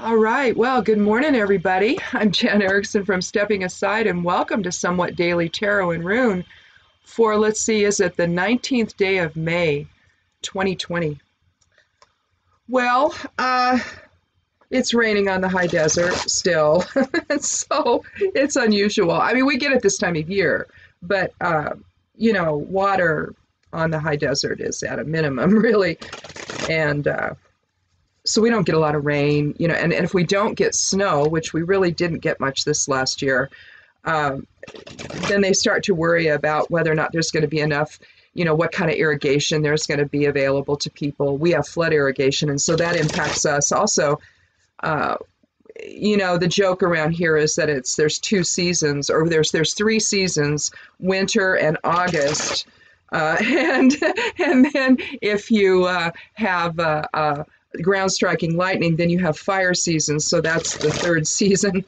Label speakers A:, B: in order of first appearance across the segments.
A: All right. Well, good morning, everybody. I'm Jan Erickson from Stepping Aside, and welcome to Somewhat Daily Tarot and Rune for, let's see, is it the 19th day of May, 2020? Well, it's raining on the high desert still, so it's unusual. I mean, we get it this time of year, but, water on the high desert is at a minimum, really, and so we don't get a lot of rain, and if we don't get snow, which we really didn't get much this last year, then they start to worry about whether or not there's going to be enough, what kind of irrigation there's going to be available to people. We have flood irrigation, and so that impacts us. Also, the joke around here is that there's two seasons, or there's three seasons, winter and August, and then if you have ground striking lightning, then you have fire season, so that's the third season.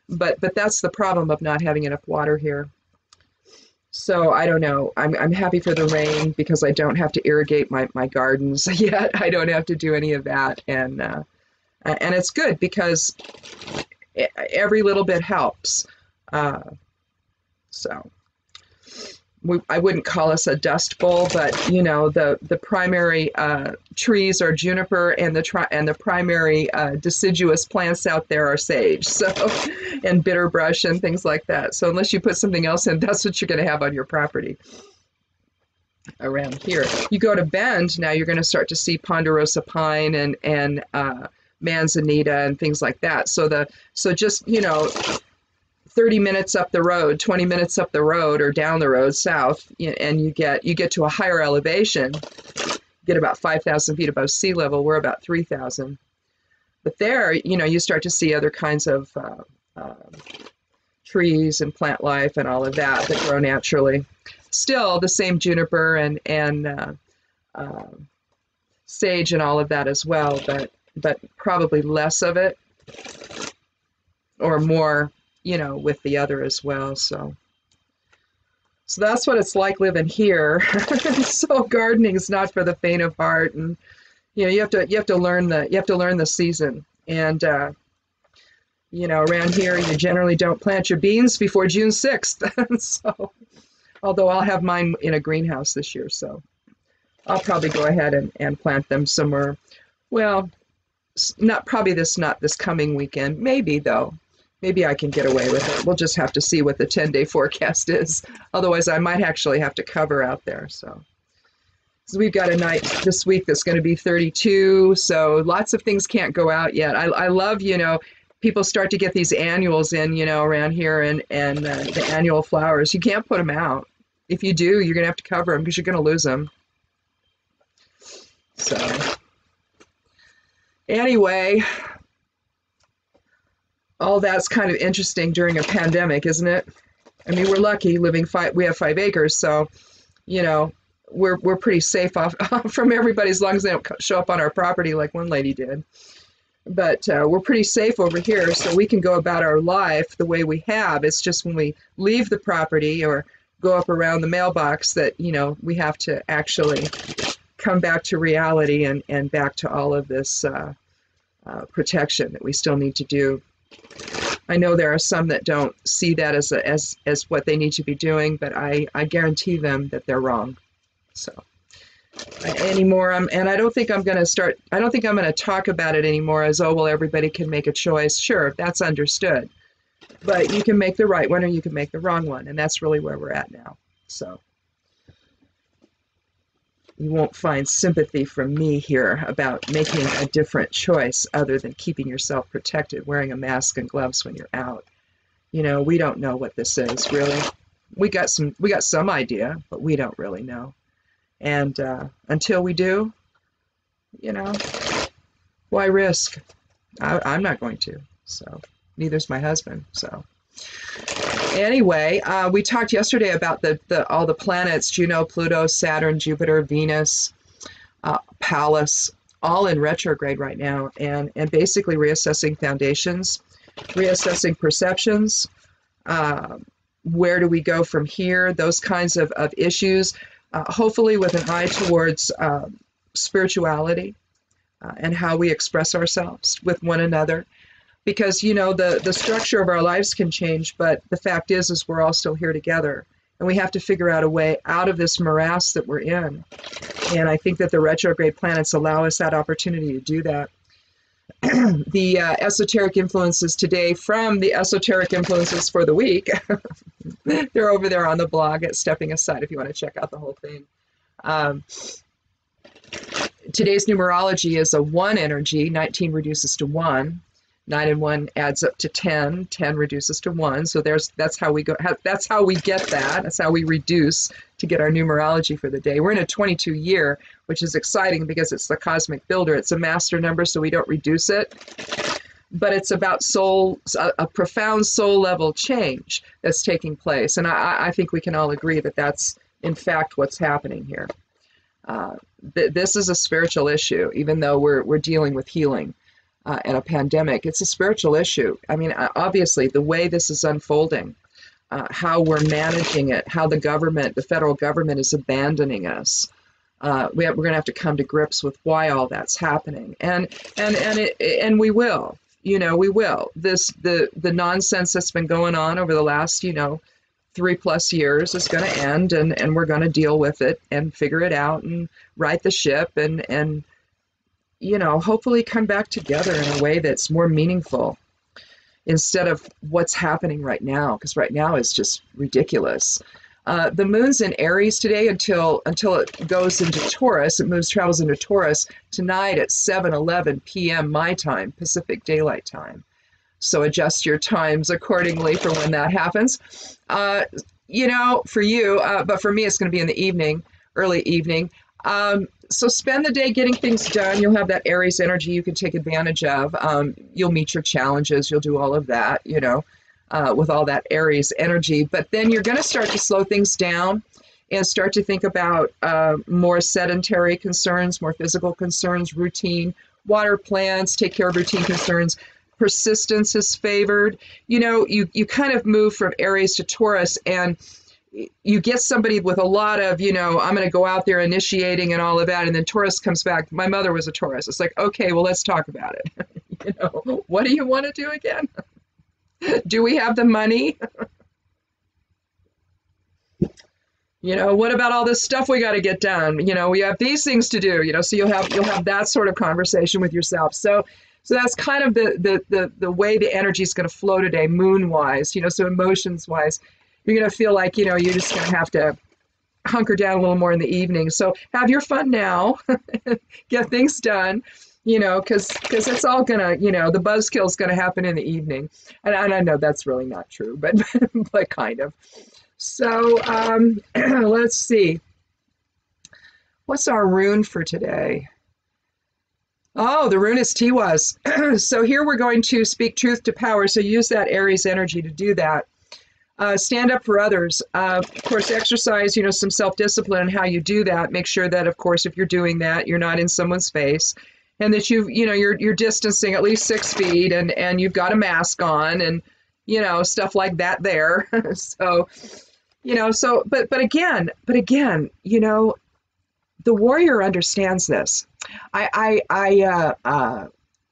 A: But that's the problem of not having enough water here. So I don't know. I'm happy for the rain because I don't have to irrigate my gardens yet. I don't have to do any of that, and it's good because every little bit helps. So. I wouldn't call us a dust bowl, but the primary trees are juniper, and the primary deciduous plants out there are sage, so and bitterbrush and things like that. So unless you put something else in, that's what you're going to have on your property around here. You go to Bend now, you're going to start to see ponderosa pine and manzanita and things like that. So just 30 minutes up the road, 20 minutes up the road or down the road south, and you get to a higher elevation, get about 5,000 feet above sea level. We're about 3,000. But there, you start to see other kinds of trees and plant life and all of that grow naturally. Still the same juniper and sage and all of that as well, but probably less of it or more with the other as well. So that's what it's like living here. So gardening is not for the faint of heart, and you have to learn the season. And around here you generally don't plant your beans before June 6th. So although I'll have mine in a greenhouse this year, so I'll probably go ahead and plant them somewhere. Well, not this coming weekend, maybe though. Maybe I can get away with it. We'll just have to see what the 10-day forecast is. Otherwise, I might actually have to cover out there. So we've got a night this week that's going to be 32. So lots of things can't go out yet. I love, people start to get these annuals in, around here and the annual flowers. You can't put them out. If you do, you're going to have to cover them because you're going to lose them. So anyway, all that's kind of interesting during a pandemic, isn't it? I mean, we're lucky we have 5 acres, so, we're pretty safe off from everybody as long as they don't show up on our property like one lady did. But we're pretty safe over here, so we can go about our life the way we have. It's just when we leave the property or go up around the mailbox that, we have to actually come back to reality and back to all of this protection that we still need to do. I know there are some that don't see that as what they need to be doing, but I guarantee them that they're wrong. So anymore, and I don't think I'm going to talk about it anymore as, oh, well, everybody can make a choice. Sure, that's understood. But you can make the right one or you can make the wrong one, and that's really where we're at now. So you won't find sympathy from me here about making a different choice other than keeping yourself protected, wearing a mask and gloves when you're out. We don't know what this is, really. We got some idea, but we don't really know. And until we do, why risk? I'm not going to, so neither's my husband, so. Anyway, we talked yesterday about all the planets, Juno, Pluto, Saturn, Jupiter, Venus, Pallas, all in retrograde right now, and basically reassessing foundations, reassessing perceptions, where do we go from here, those kinds of issues, hopefully with an eye towards spirituality, and how we express ourselves with one another. Because, you know, the structure of our lives can change, but the fact is we're all still here together. And we have to figure out a way out of this morass that we're in. And I think that the retrograde planets allow us that opportunity to do that. The esoteric influences today from the esoteric influences for the week, they're over there on the blog at Stepping Aside if you want to check out the whole thing. Today's numerology is a 1 energy. 19 reduces to 1. 9 and 1 adds up to 10. 10 reduces to 1. So that's how we go. That's how we get that. That's how we reduce to get our numerology for the day. We're in a 22 year, which is exciting because it's the cosmic builder. It's a master number, so we don't reduce it. But it's about soul, a profound soul level change that's taking place. And I think we can all agree that that's in fact what's happening here. This is a spiritual issue, even though we're dealing with healing. And a pandemic, it's a spiritual issue. I mean, obviously, the way this is unfolding, how we're managing it, how the government, the federal government is abandoning us. We're going to have to come to grips with why all that's happening, and we will. You know, we will. The nonsense that's been going on over the last 3+ years is going to end, and we're going to deal with it and figure it out and right the ship and hopefully come back together in a way that's more meaningful instead of what's happening right now, because right now is just ridiculous. The moon's in Aries today until it goes into Taurus. It travels into Taurus tonight at 7:11 p.m. my time, Pacific Daylight Time. So adjust your times accordingly for when that happens. For you, but for me, it's going to be in the evening, early evening. So spend the day getting things done. You'll have that Aries energy you can take advantage of. You'll meet your challenges. You'll do all of that, with all that Aries energy. But then you're going to start to slow things down and start to think about more sedentary concerns, more physical concerns, routine, water plants, take care of routine concerns. Persistence is favored. You kind of move from Aries to Taurus, and you get somebody with a lot of, I'm going to go out there initiating and all of that. And then Taurus comes back. My mother was a Taurus. It's like, okay, well, let's talk about it. What do you want to do again? Do we have the money? What about all this stuff we got to get done? We have these things to do, so you'll have that sort of conversation with yourself. So that's kind of the way the energy is going to flow today, moon wise, so emotions wise. You're going to feel like, you're just going to have to hunker down a little more in the evening. So have your fun now, get things done, because it's all going to, the buzzkill is going to happen in the evening. And I know that's really not true, but, but kind of. So let's see. What's our rune for today? Oh, the rune is Tiwas. So here we're going to speak truth to power. So use that Aries energy to do that. Stand up for others. Of course, exercise, some self-discipline in how you do that. Make sure that, of course, if you're doing that, you're not in someone's face, and that you're distancing at least 6 feet, and you've got a mask on, and stuff like that there. So, but again, the warrior understands this.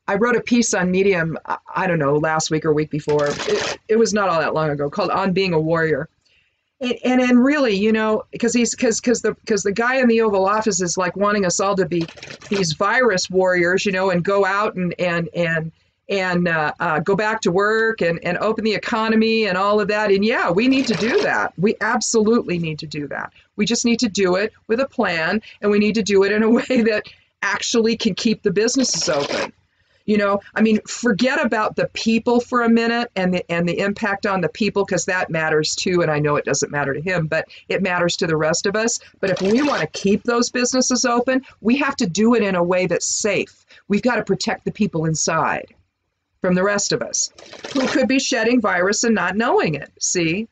A: I wrote a piece on Medium, I don't know, last week or week before. It was not all that long ago, called "On Being a Warrior," and really, because the guy in the Oval Office is like wanting us all to be these virus warriors, and go out and go back to work and open the economy and all of that. And yeah, we need to do that. We absolutely need to do that. We just need to do it with a plan, and we need to do it in a way that actually can keep the businesses open. Forget about the people for a minute and the impact on the people, because that matters too. And I know it doesn't matter to him, but it matters to the rest of us. But if we want to keep those businesses open, we have to do it in a way that's safe. We've got to protect the people inside from the rest of us who could be shedding virus and not knowing it. See?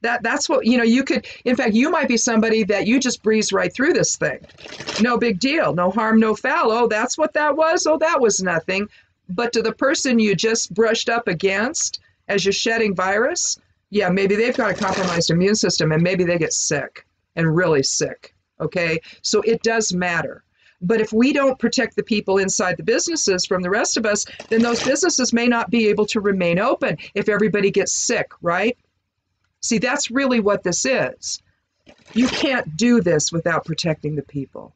A: That's what, you could, in fact, you might be somebody that you just breeze right through this thing. No big deal, no harm, no foul. Oh, that's what that was. Oh, that was nothing. But to the person you just brushed up against as you're shedding virus, yeah, maybe they've got a compromised immune system, and maybe they get sick and really sick. Okay. So it does matter. But if we don't protect the people inside the businesses from the rest of us, then those businesses may not be able to remain open if everybody gets sick, right? See, that's really what this is. You can't do this without protecting the people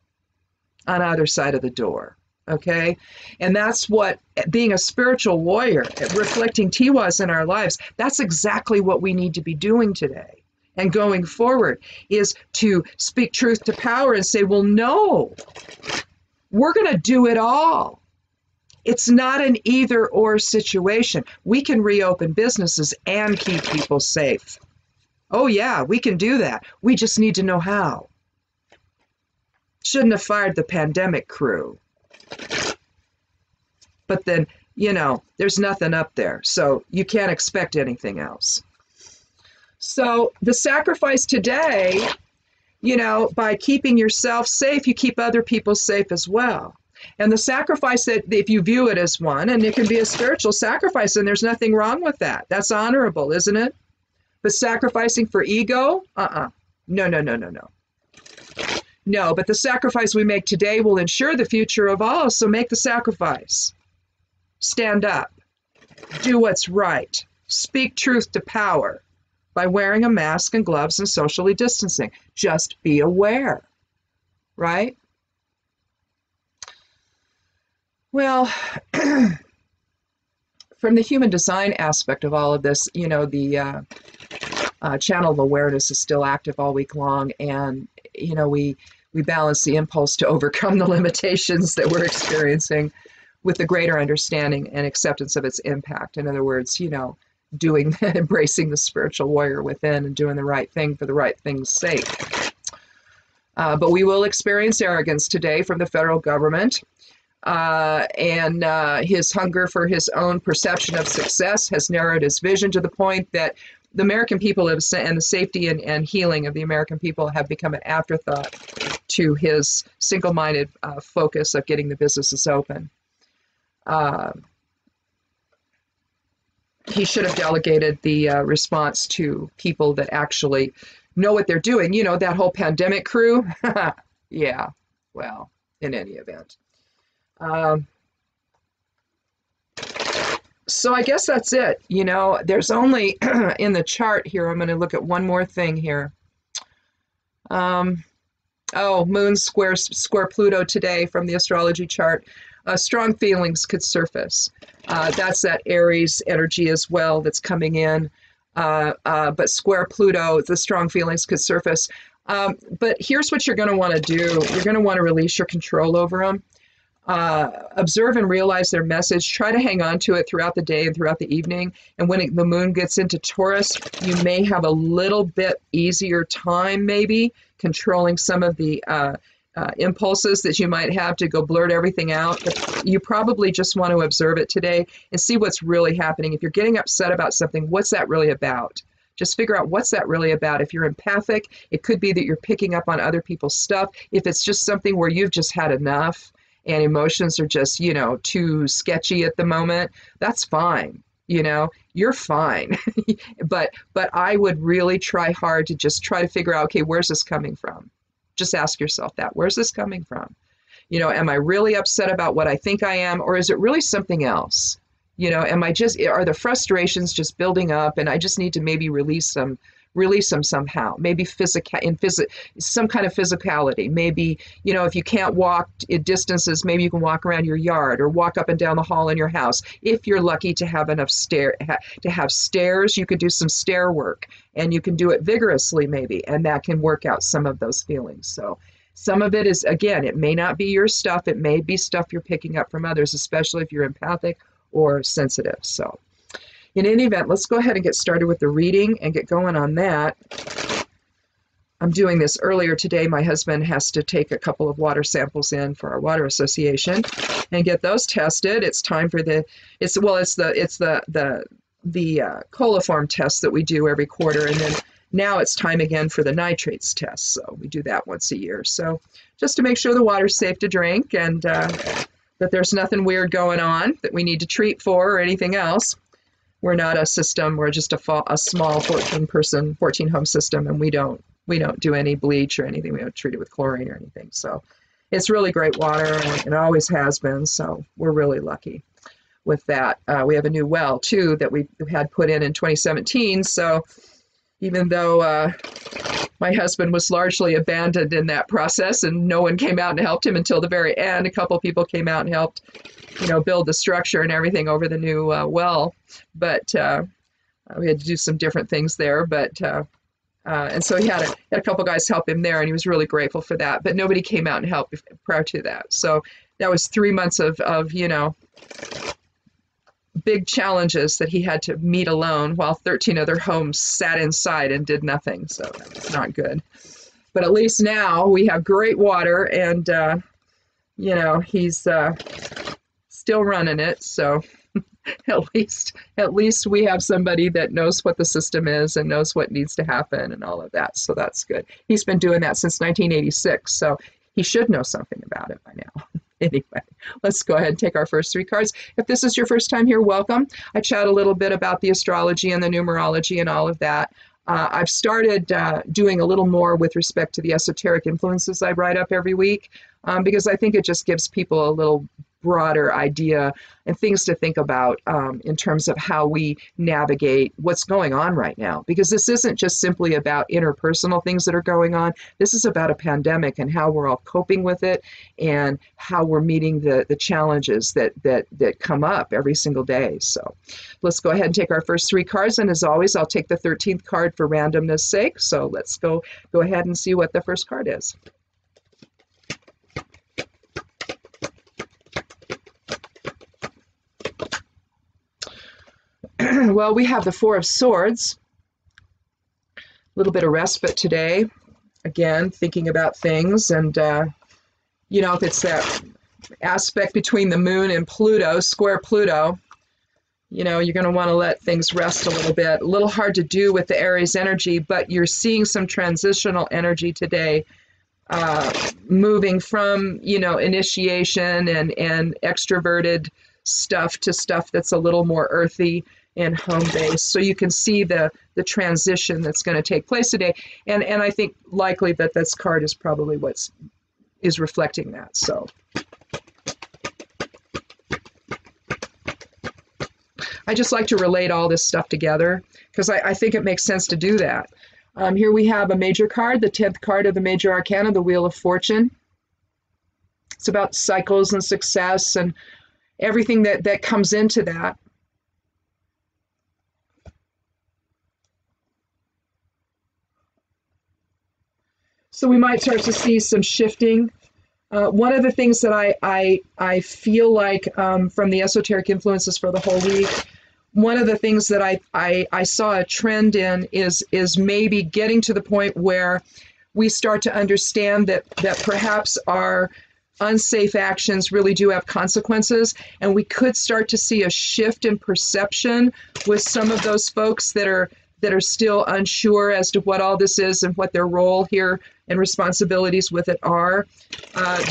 A: on either side of the door, okay? And that's what being a spiritual warrior, reflecting Tiwas in our lives, that's exactly what we need to be doing today. And going forward is to speak truth to power and say, well, no, we're going to do it all. It's not an either or situation. We can reopen businesses and keep people safe. Oh yeah, we can do that. We just need to know how. Shouldn't have fired the pandemic crew. But then, you know, there's nothing up there, so you can't expect anything else. So the sacrifice today, you know, by keeping yourself safe, you keep other people safe as well. And the sacrifice that, if you view it as one, and it can be a spiritual sacrifice, and there's nothing wrong with that. That's honorable, isn't it? But sacrificing for ego? No. No, but the sacrifice we make today will ensure the future of all, so make the sacrifice. Stand up. Do what's right. Speak truth to power by wearing a mask and gloves and socially distancing. Just be aware, right? Well, from the human design aspect of all of this, you know, the channel of awareness is still active all week long, and, you know, we balance the impulse to overcome the limitations that we're experiencing with the greater understanding and acceptance of its impact. In other words, you know, embracing the spiritual warrior within and doing the right thing for the right thing's sake. But we will experience arrogance today from the federal government. And his hunger for his own perception of success has narrowed his vision to the point that the American people and the safety and healing of the American people have become an afterthought to his single-minded focus of getting the businesses open. He should have delegated the response to people that actually know what they're doing. You know, that whole pandemic crew. Yeah, well, in any event. So I guess that's it. You know, there's only in the chart here, I'm going to look at one more thing here. Oh, Moon square Pluto today from the astrology chart. Strong feelings could surface. That's that Aries energy as well that's coming in. But square Pluto, the strong feelings could surface. But here's what you're going to want to do. You're going to want to release your control over them. Observe and realize their message. Try to hang on to it throughout the day and throughout the evening. And when the moon gets into Taurus, you may have a little bit easier time, maybe, controlling some of the impulses that you might have to go blurt everything out. But you probably just want to observe it today and see what's really happening. If you're getting upset about something, what's that really about? Just figure out what's that really about. If you're empathic, it could be that you're picking up on other people's stuff. If it's just something where you've just had enough and emotions are just, you know, too sketchy at the moment, that's fine. You know, you're fine. but I would really try hard to just try to figure out, okay, where's this coming from? Just ask yourself that. Where's this coming from? You know, am I really upset about what I think I am, or is it really something else? You know, are the frustrations just building up and I just need to maybe release them somehow, maybe some kind of physicality. Maybe, you know, if you can't walk distances, maybe you can walk around your yard or walk up and down the hall in your house. If you're lucky to have enough stairs, you could do some stair work, and you can do it vigorously maybe, and that can work out some of those feelings. So some of it is, again, it may not be your stuff. It may be stuff you're picking up from others, especially if you're empathic or sensitive. So in any event, let's go ahead and get started with the reading and get going on that. I'm doing this earlier today. My husband has to take a couple of water samples in for our water association and get those tested. It's time for the coliform test that we do every quarter, and then now it's time again for the nitrates test. So we do that once a year. So just to make sure the water's safe to drink and that there's nothing weird going on that we need to treat for or anything else. We're not a system. We're just a small 14 home system, and we don't do any bleach or anything. We don't treat it with chlorine or anything. So It's really great water, and it always has been, so we're really lucky with that. We have a new well, too, that we had put in 2017, so even though my husband was largely abandoned in that process and no one came out and helped him until the very end, a couple people came out and helped, build the structure and everything over the new well, but we had to do some different things there, but and so he had a couple guys help him there, and he was really grateful for that. But nobody came out and helped prior to that. So that was 3 months of big challenges that he had to meet alone, while 13 other homes sat inside and did nothing. So that was not good. But at least now we have great water, and he's still running it. So at least we have somebody that knows what the system is and knows what needs to happen and all of that. So that's good. He's been doing that since 1986, so he should know something about it by now. Anyway, let's go ahead and take our first 3 cards. If this is your first time here, welcome. I chat a little bit about the astrology and the numerology and all of that. I've started doing a little more with respect to the esoteric influences I write up every week, because I think it just gives people a little broader idea and things to think about in terms of how we navigate what's going on right now. Because this isn't just simply about interpersonal things that are going on. This is about a pandemic and how we're all coping with it and how we're meeting the challenges that come up every single day. So let's go ahead and take our first 3 cards. And as always, I'll take the 13th card for randomness sake. So let's go ahead and see what the first card is. Well, we have the 4 of Swords. A little bit of respite today. Again, thinking about things. And, if it's that aspect between the moon and Pluto, square Pluto, you're going to want to let things rest a little bit. A little hard to do with the Aries energy, but you're seeing some transitional energy today, moving from, initiation and extroverted stuff to stuff that's a little more earthy and home-based. So you can see the transition that's going to take place today. And I think likely that this card is probably what is reflecting that. So I just like to relate all this stuff together because I think it makes sense to do that. Here we have a major card, the 10th card of the major arcana, the Wheel of Fortune. It's about cycles and success and everything that comes into that. So we might start to see some shifting. One of the things that I feel like from the esoteric influences for the whole week, one of the things that I saw a trend in is maybe getting to the point where we start to understand that perhaps our unsafe actions really do have consequences, and we could start to see a shift in perception with some of those folks that are still unsure as to what all this is and what their role here and responsibilities with it are.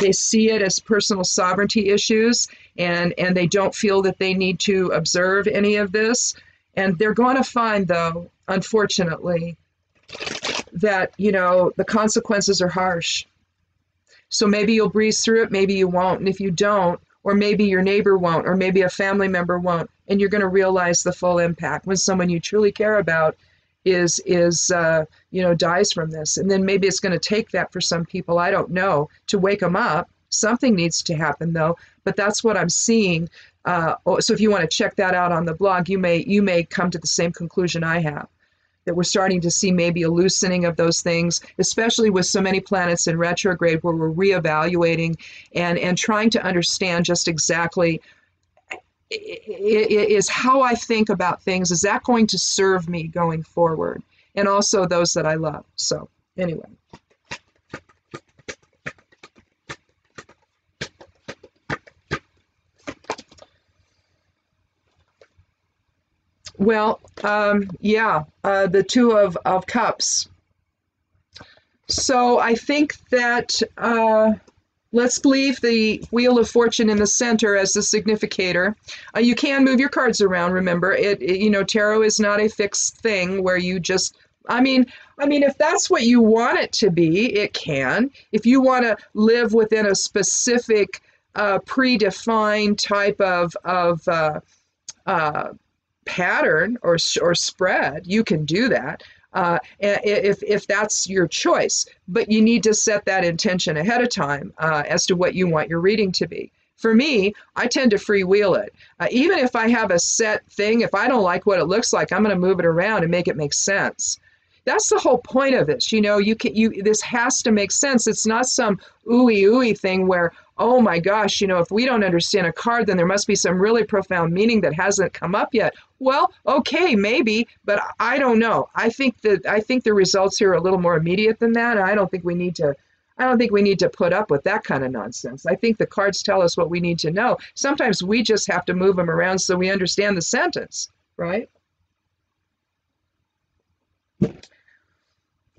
A: They see it as personal sovereignty issues, and they don't feel that they need to observe any of this. And they're going to find, though, unfortunately, that, the consequences are harsh. So maybe you'll breeze through it, maybe you won't. And if you don't, or maybe your neighbor won't, or maybe a family member won't, and you're going to realize the full impact when someone you truly care about is dies from this. And then maybe it's going to take that for some people, I don't know, to wake them up. Something needs to happen, though. But that's what I'm seeing. So if you want to check that out on the blog, you may come to the same conclusion I have, that we're starting to see maybe a loosening of those things, especially with so many planets in retrograde, where we're reevaluating and trying to understand just exactly is how I think about things. Is that going to serve me going forward? And also those that I love. So anyway. Well, the Two of Cups. So I think that let's leave the Wheel of Fortune in the center as the significator. You can move your cards around, remember. Tarot is not a fixed thing where you just I mean, if that's what you want it to be, it can. If you want to live within a specific, predefined type of pattern or spread, you can do that. If that's your choice, but you need to set that intention ahead of time as to what you want your reading to be. For me, I tend to freewheel it. Even if I have a set thing, if I don't like what it looks like, I'm going to move it around and make it make sense. That's the whole point of this. This has to make sense. It's not some ooey thing where, oh my gosh, if we don't understand a card, then there must be some really profound meaning that hasn't come up yet. Well, okay, maybe, but I don't know. I think the results here are a little more immediate than that. And I don't think we need to put up with that kind of nonsense. I think the cards tell us what we need to know. Sometimes we just have to move them around so we understand the sentence, right?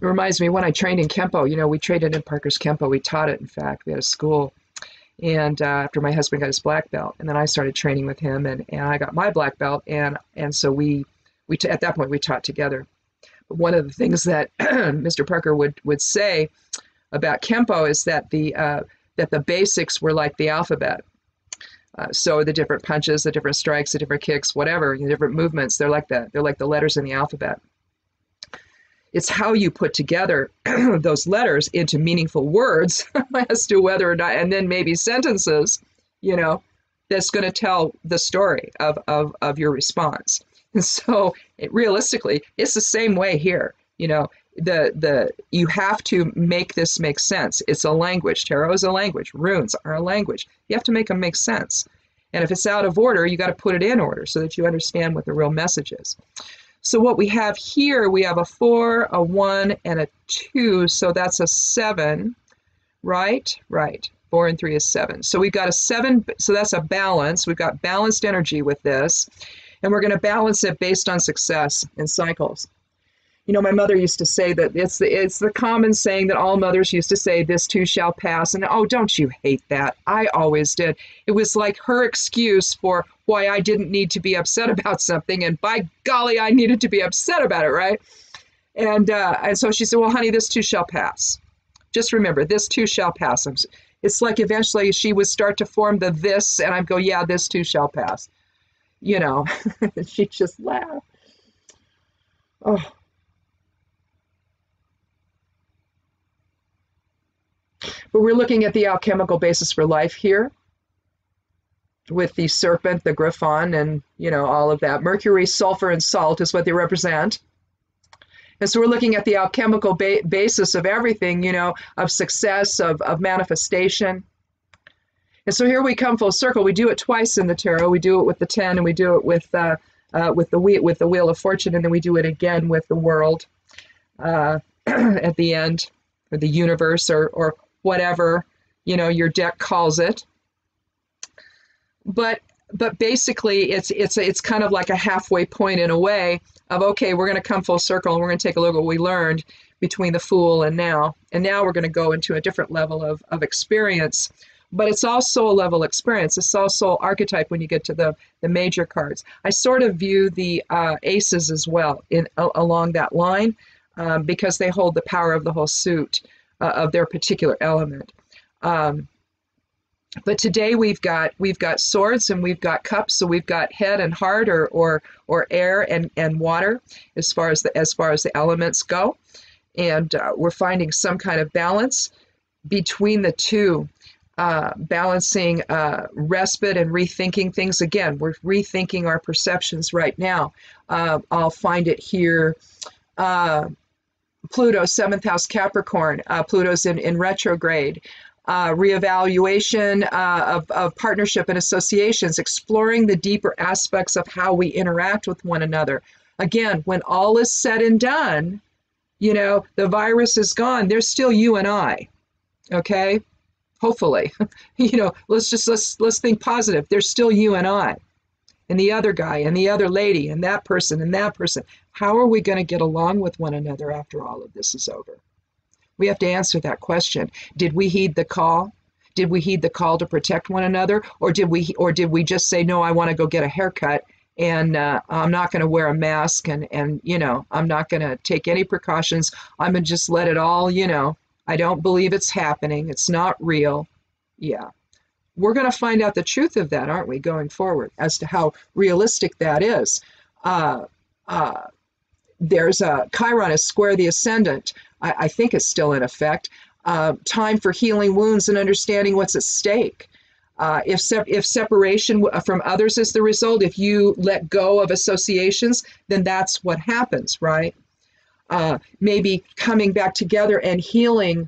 A: It reminds me when I trained in Kempo, we traded in Parker's Kempo. We taught it, in fact. We had a school. And after my husband got his black belt, and then I started training with him, and I got my black belt. And so we at that point, we taught together. But one of the things that Mr. Parker would say about Kempo is that the basics were like the alphabet. So the different punches, the different strikes, the different kicks, whatever, the different movements, they're like the letters in the alphabet. It's how you put together those letters into meaningful words as to whether or not, and then maybe sentences, that's going to tell the story of your response. And so realistically, it's the same way here. You have to make this make sense. It's a language. Tarot is a language. Runes are a language. You have to make them make sense. And if it's out of order, you got to put it in order so that you understand what the real message is. So what we have here, we have a 4, a 1, and a 2. So that's a 7, right? Right. 4 and 3 is 7. So we've got a 7. So that's a balance. We've got balanced energy with this. And we're going to balance it based on success and cycles. My mother used to say that it's the common saying that all mothers used to say, this too shall pass. And oh, don't you hate that? I always did. It was like her excuse for why I didn't need to be upset about something. And by golly, I needed to be upset about it, right? And so she said, well, honey, this too shall pass. Just remember, this too shall pass. It's like eventually she would start to form the this, and I'd go, yeah, this too shall pass. She'd just laugh. Oh. But we're looking at the alchemical basis for life here with the serpent, the griffon, and, all of that. Mercury, sulfur, and salt is what they represent. And so we're looking at the alchemical basis of everything, of success, of manifestation. And so here we come full circle. We do it twice in the tarot. We do it with the 10, and we do it with the Wheel of Fortune, and then we do it again with the World at the end, or the universe, or whatever your deck calls it. But basically it's kind of like a halfway point in a way of, okay, we're going to come full circle and we're going to take a look at what we learned between the Fool and now we're going to go into a different level of experience. But it's also a level experience. It's also archetype when you get to the major cards. I sort of view the aces as well along that line because they hold the power of the whole suit of their particular element. But today we've got swords and we've got cups, so we've got head and heart, or air and water as far as the elements go, and we're finding some kind of balance between the two, balancing respite and rethinking things. Again, we're rethinking our perceptions right now. I'll find it here. Pluto, 7th house Capricorn. Pluto's in retrograde. Reevaluation of partnership and associations, exploring the deeper aspects of how we interact with one another. Again, when all is said and done, the virus is gone. There's still you and I, okay? Hopefully, let's think positive. There's still you and I, and the other guy, and the other lady, and that person, and that person. How are we going to get along with one another after all of this is over? We have to answer that question. Did we heed the call? Did we heed the call to protect one another? Or did we just say, no, I want to go get a haircut and I'm not going to wear a mask, and I'm not going to take any precautions. I'm going to just let it all, I don't believe it's happening. It's not real. Yeah. We're going to find out the truth of that, aren't we, going forward, as to how realistic that is. There's a Chiron is square the ascendant. I think it's still in effect. Time for healing wounds and understanding what's at stake. If separation from others is the result, if you let go of associations, then that's what happens, right? Maybe coming back together and healing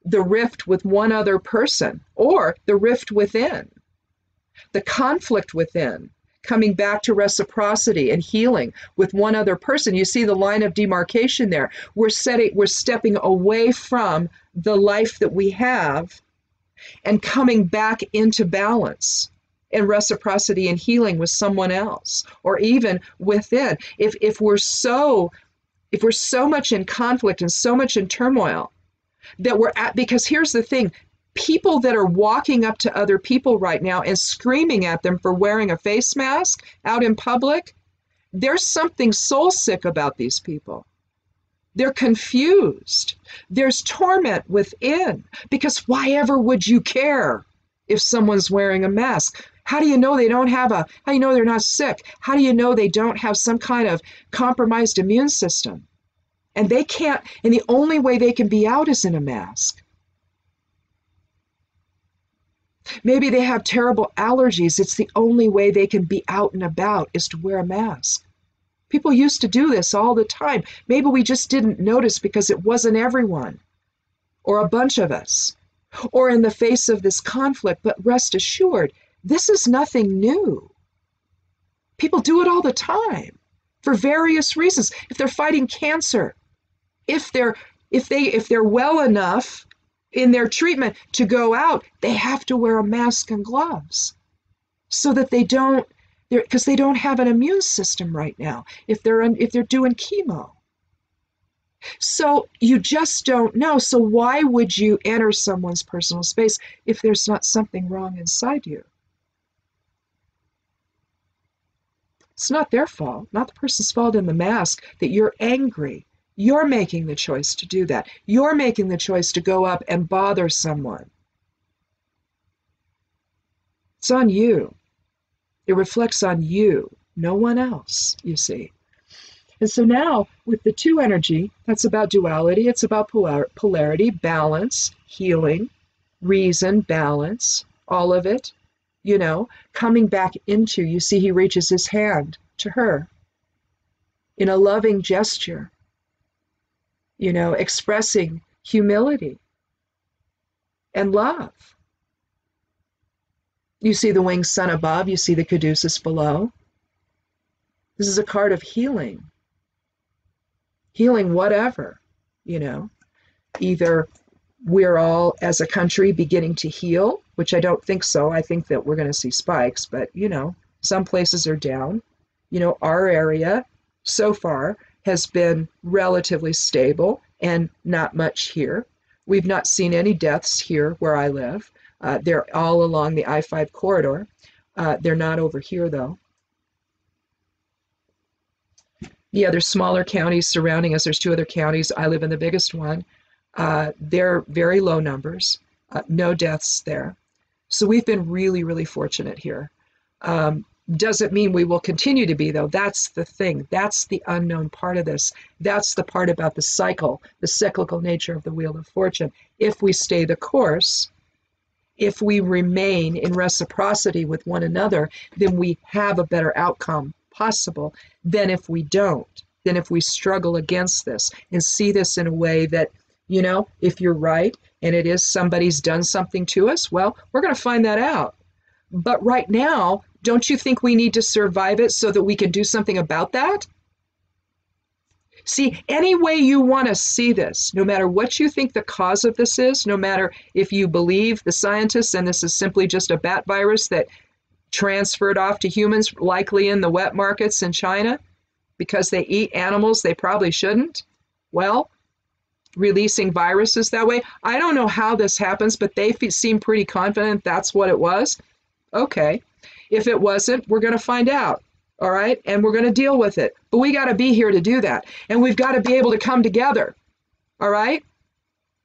A: the rift with one other person, or the rift within, the conflict within, coming back to reciprocity and healing with one other person. You see the line of demarcation there. We're stepping away from the life that we have and coming back into balance and reciprocity and healing with someone else, or even within. If we're so much in conflict and so much in turmoil that because here's the thing, people that are walking up to other people right now and screaming at them for wearing a face mask out in public, there's something soul sick about these people. They're confused. There's torment within, because why ever would you care if someone's wearing a mask? How do you know how do you know they're not sick? How do you know they don't have some kind of compromised immune system? And they can't, and the only way they can be out is in a mask. Maybe they have terrible allergies. It's the only way they can be out and about is to wear a mask. People used to do this all the time. Maybe we just didn't notice because it wasn't everyone, or a bunch of us, or in the face of this conflict. But rest assured, this is nothing new. People do it all the time for various reasons. If they're fighting cancer, if they're well enough in their treatment to go out, they have to wear a mask and gloves so that they don't, because they don't have an immune system right now if they're doing chemo. So you just don't know. So why would you enter someone's personal space if there's not something wrong inside you? It's not their fault, not the person's fault in the mask that you're angry. You're making the choice to do that. You're making the choice to go up and bother someone. It's on you. It reflects on you, no one else, you see. And so now with the 2 energy, that's about duality. It's about polarity, balance, healing, reason, balance, all of it, coming back into, you see, he reaches his hand to her in a loving gesture, expressing humility and love. You see the winged sun above, you see the caduceus below. This is a card of healing. Healing whatever, Either we're all, as a country, beginning to heal, which I don't think so. I think that we're going to see spikes, but, some places are down. Our area so far has been relatively stable and not much here. We've not seen any deaths here where I live. They're all along the I-5 corridor. They're not over here, though. The other smaller counties surrounding us, there's 2 other counties. I live in the biggest one. They're very low numbers, no deaths there. So we've been really, really fortunate here. Doesn't mean we will continue to be, though. That's the thing. That's the unknown part of this. That's the part about the cycle, the cyclical nature of the Wheel of Fortune. If we stay the course, if we remain in reciprocity with one another, then we have a better outcome possible than if we don't, than if we struggle against this and see this in a way that, if you're right and it is somebody's done something to us, well, we're going to find that out. But right now, don't you think we need to survive it so that we can do something about that? See, any way you want to see this, no matter what you think the cause of this is, no matter if you believe the scientists and this is simply just a bat virus that transferred off to humans, likely in the wet markets in China, because they eat animals they probably shouldn't, well, releasing viruses that way. I don't know how this happens, but they seem pretty confident that's what it was. Okay. If it wasn't, we're going to find out. All right. And we're going to deal with it. But we got to be here to do that. And we've got to be able to come together. All right.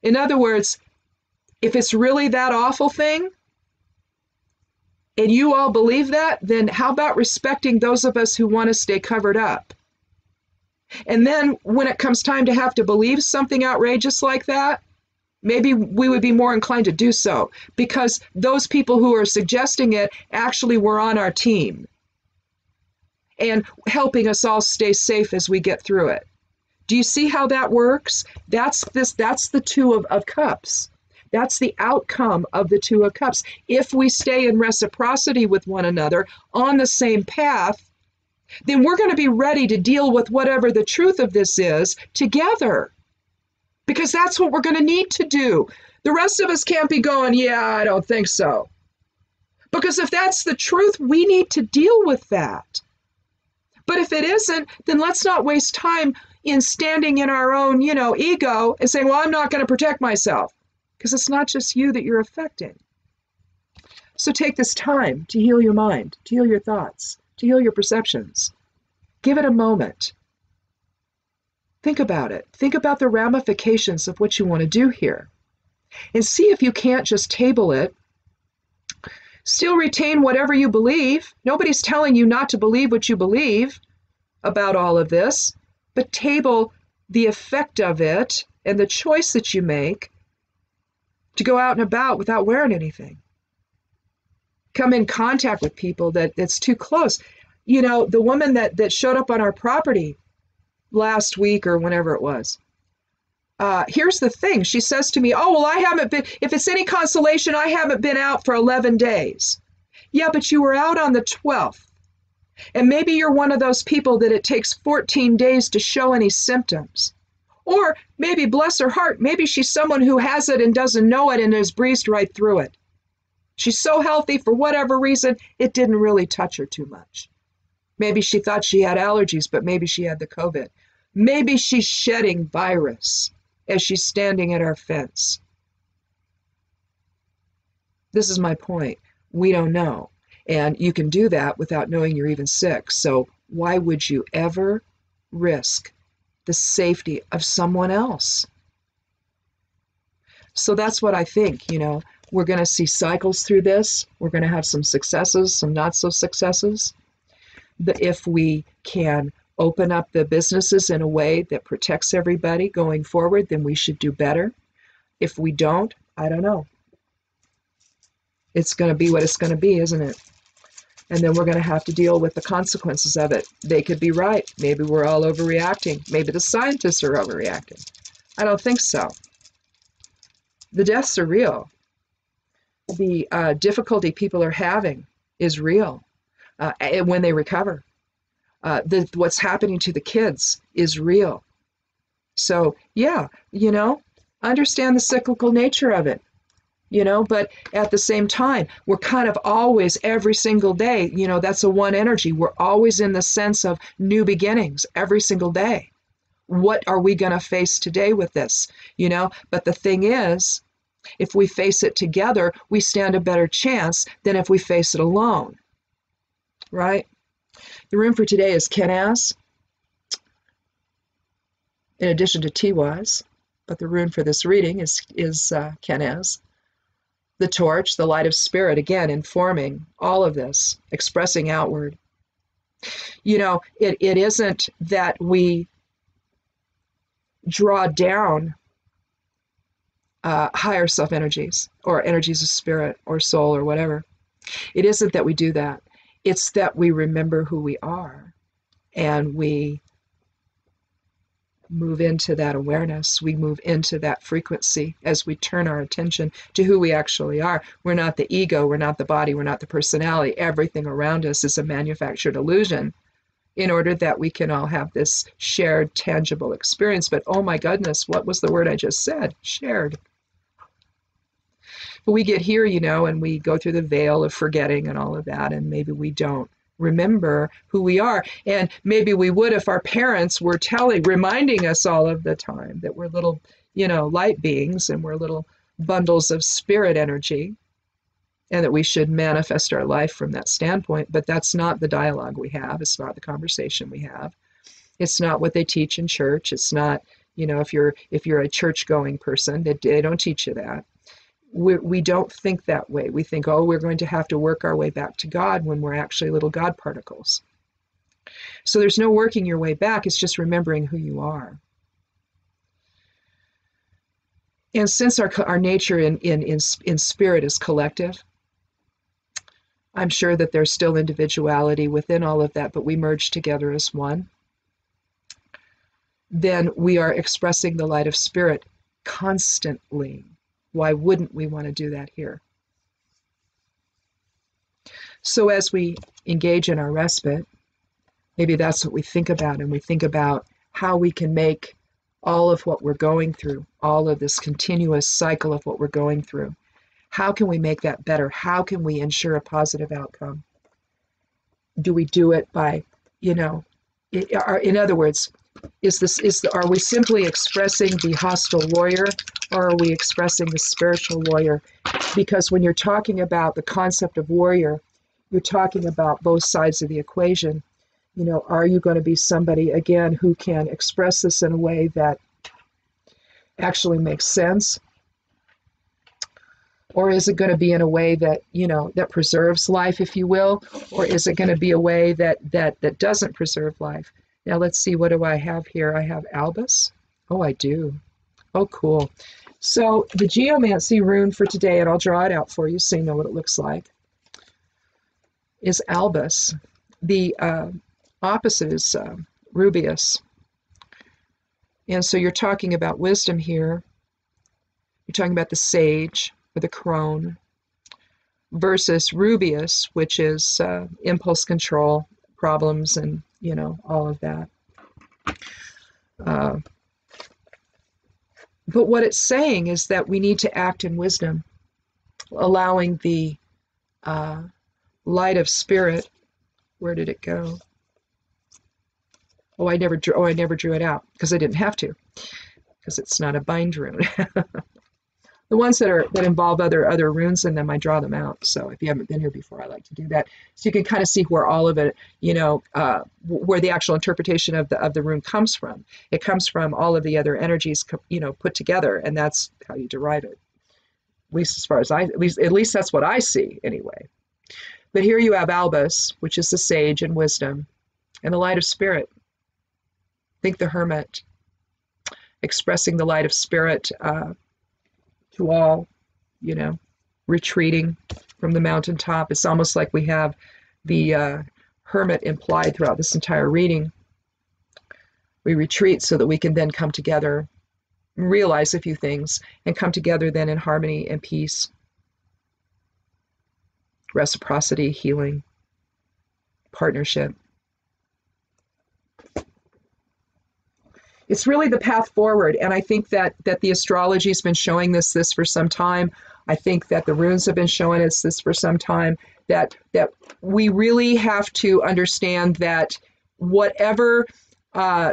A: In other words, if it's really that awful thing, and you all believe that, then how about respecting those of us who want to stay covered up? And then when it comes time to have to believe something outrageous like that, maybe we would be more inclined to do so, because those people who are suggesting it actually were on our team and helping us all stay safe as we get through it. Do you see how that works? That's the Two of Cups. That's the outcome of the Two of Cups. If we stay in reciprocity with one another on the same path, then we're going to be ready to deal with whatever the truth of this is together. Because that's what we're going to need to do. The rest of us can't be going, yeah, I don't think so. Because if that's the truth, we need to deal with that. But if it isn't, then let's not waste time in standing in our own, ego and saying, well, I'm not going to protect myself. Because it's not just you that you're affecting. So take this time to heal your mind, to heal your thoughts, to heal your perceptions. Give it a moment. Think about it. Think about the ramifications of what you want to do here. And see if you can't just table it. Still retain whatever you believe. Nobody's telling you not to believe what you believe about all of this, but table the effect of it and the choice that you make to go out and about without wearing anything. Come in contact with people that's too close. The woman that showed up on our property last week or whenever it was, here's the thing. She says to me, oh, well, I haven't been, if it's any consolation, I haven't been out for 11 days. Yeah, but you were out on the 12th. And maybe you're one of those people that it takes 14 days to show any symptoms. Or maybe, bless her heart, maybe she's someone who has it and doesn't know it and has breezed right through it. She's so healthy for whatever reason, it didn't really touch her too much. Maybe she thought she had allergies, but maybe she had the COVID. Maybe she's shedding virus as she's standing at our fence. This is my point. We don't know. And you can do that without knowing you're even sick. So why would you ever risk the safety of someone else? So that's what I think. We're going to see cycles through this. We're going to have some successes, some not so successes. If we can open up the businesses in a way that protects everybody going forward, then we should do better. If we don't, I don't know. It's going to be what it's going to be, isn't it? And then we're going to have to deal with the consequences of it. They could be right. Maybe we're all overreacting. Maybe the scientists are overreacting. I don't think so. The deaths are real. The difficulty people are having is real when they recover. What's happening to the kids is real. So, yeah, understand the cyclical nature of it. But at the same time, we're kind of always, every single day, that's a one energy. We're always in the sense of new beginnings every single day. What are we going to face today with this? But the thing is, if we face it together, we stand a better chance than if we face it alone. Right? The rune for today is Kenaz, in addition to Tiwaz, but the rune for this reading is Kenaz. The torch, the light of spirit, again, informing all of this, expressing outward. It isn't that we draw down higher self energies or energies of spirit or soul or whatever. It isn't that we do that. It's that we remember who we are and we move into that awareness. We move into that frequency as we turn our attention to who we actually are. We're not the ego. We're not the body. We're not the personality. Everything around us is a manufactured illusion in order that we can all have this shared, tangible experience. But oh my goodness, what was the word I just said? Shared. But we get here, and we go through the veil of forgetting and all of that, and maybe we don't remember who we are. And maybe we would if our parents were reminding us all of the time that we're little, light beings and we're little bundles of spirit energy. and that we should manifest our life from that standpoint. But that's not the dialogue we have. It's not the conversation we have. It's not what they teach in church. It's not, if you're a church-going person, they don't teach you that. We don't think that way. We think, oh, we're going to have to work our way back to God when we're actually little God particles. So there's no working your way back. It's just remembering who you are. And since our nature in spirit is collective, I'm sure that there's still individuality within all of that, but we merge together as one. Then we are expressing the light of spirit constantly. Why wouldn't we want to do that here? So as we engage in our respite, maybe that's what we think about, and we think about how we can make all of what we're going through, all of this continuous cycle of what we're going through, how can we make that better? How can we ensure a positive outcome? Do we do it by, in other words, are we simply expressing the hostile warrior, or are we expressing the spiritual warrior? Because when you're talking about the concept of warrior, you're talking about both sides of the equation. Are you going to be somebody, again, who can express this in a way that actually makes sense? Or is it going to be in a way that, that preserves life, if you will? Or is it going to be a way that doesn't preserve life? Now, let's see, what do I have here? I have albus. Oh, I do. Oh, cool. So the geomancy rune for today, and I'll draw it out for you so you know what it looks like, is albus. The opposite is rubeus. And so you're talking about wisdom here. You're talking about the sage or the crone versus rubeus, which is impulse control, problems, and all of that. But what it's saying is that we need to act in wisdom, allowing the light of spirit. Where did it go? Oh, I never drew it out because I didn't have to, because it's not a bind rune. The ones that involve other runes in them, I draw them out. So if you haven't been here before, I like to do that, so you can kind of see where all of it, where the actual interpretation of the rune comes from. It comes from all of the other energies, put together, and that's how you derive it. At least as far as at least that's what I see anyway. But here you have albus, which is the sage and wisdom, and the light of spirit. Think the hermit, expressing the light of spirit to all, retreating from the mountaintop. It's almost like we have the hermit implied throughout this entire reading. We retreat so that we can then come together, realize a few things, and come together then in harmony and peace, reciprocity, healing, partnership. It's really the path forward, and I think that the astrology has been showing this for some time. I think that the runes have been showing us this for some time, that we really have to understand that whatever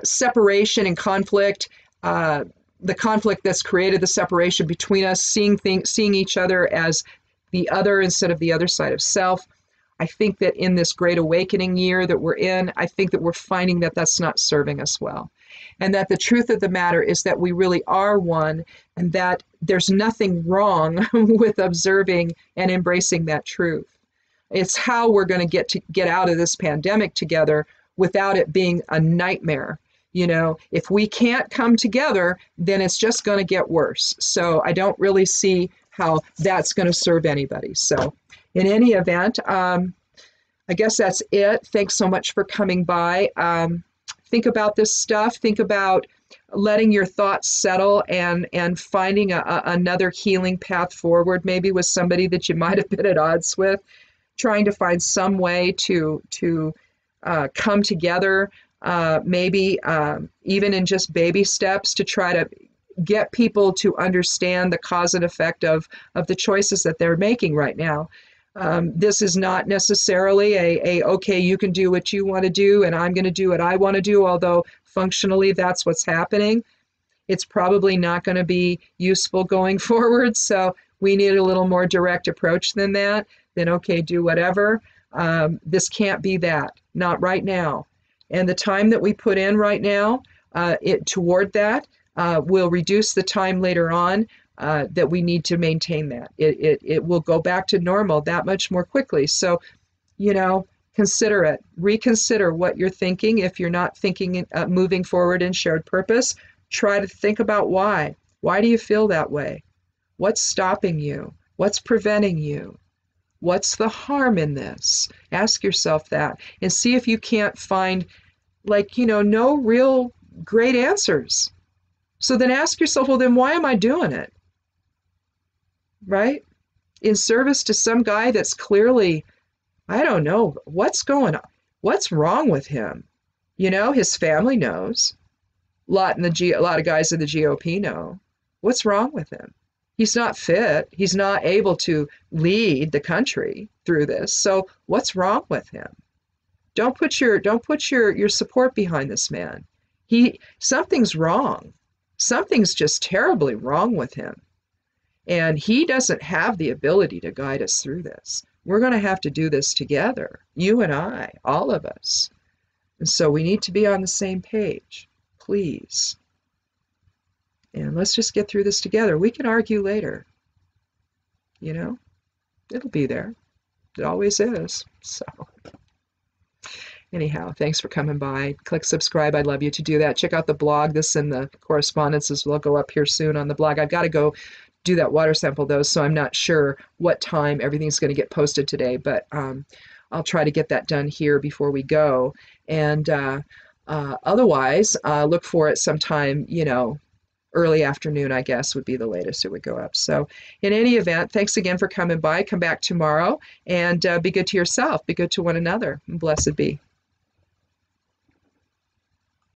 A: separation and conflict, the conflict that's created the separation between us, seeing each other as the other instead of the other side of self, I think that in this great awakening year that we're in, I think that we're finding that that's not serving us well. And that the truth of the matter is that we really are one, and that there's nothing wrong with observing and embracing that truth. It's how we're going to get out of this pandemic together without it being a nightmare. If we can't come together, then it's just going to get worse. So I don't really see how that's going to serve anybody. So in any event, I guess that's it. Thanks so much for coming by. Think about this stuff. Think about letting your thoughts settle and finding another healing path forward, maybe with somebody that you might have been at odds with, trying to find some way to come together, maybe even in just baby steps, to try to get people to understand the cause and effect of the choices that they're making right now. This is not necessarily okay, you can do what you want to do and I'm going to do what I want to do, although functionally that's what's happening. It's probably not going to be useful going forward. So we need a little more direct approach than that, then okay, do whatever. This can't be that, not right now. And the time that we put in right now toward that will reduce the time later on that we need to maintain that. It will go back to normal that much more quickly. So, consider it. Reconsider what you're thinking. If you're not thinking, moving forward in shared purpose, try to think about why. Why do you feel that way? What's stopping you? What's preventing you? What's the harm in this? Ask yourself that and see if you can't find, no real great answers. So then ask yourself, well, then why am I doing it? Right? In service to some guy that's clearly, I don't know, what's going on? What's wrong with him? His family knows. A lot of guys in the GOP know. What's wrong with him? He's not fit. He's not able to lead the country through this. So what's wrong with him? Don't put your support behind this man. Something's wrong. Something's just terribly wrong with him. And he doesn't have the ability to guide us through this. We're going to have to do this together, you and I, all of us. And so we need to be on the same page, please. And let's just get through this together. We can argue later. It'll be there. It always is. So anyhow, thanks for coming by. Click subscribe. I'd love you to do that. Check out the blog. This and the correspondences will go up here soon on the blog. I've got to go do that water sample though, so I'm not sure what time everything's going to get posted today, but I'll try to get that done here before we go. And otherwise, look for it sometime, early afternoon, I guess, would be the latest it would go up. So in any event, thanks again for coming by. Come back tomorrow and be good to yourself. Be good to one another. And blessed be.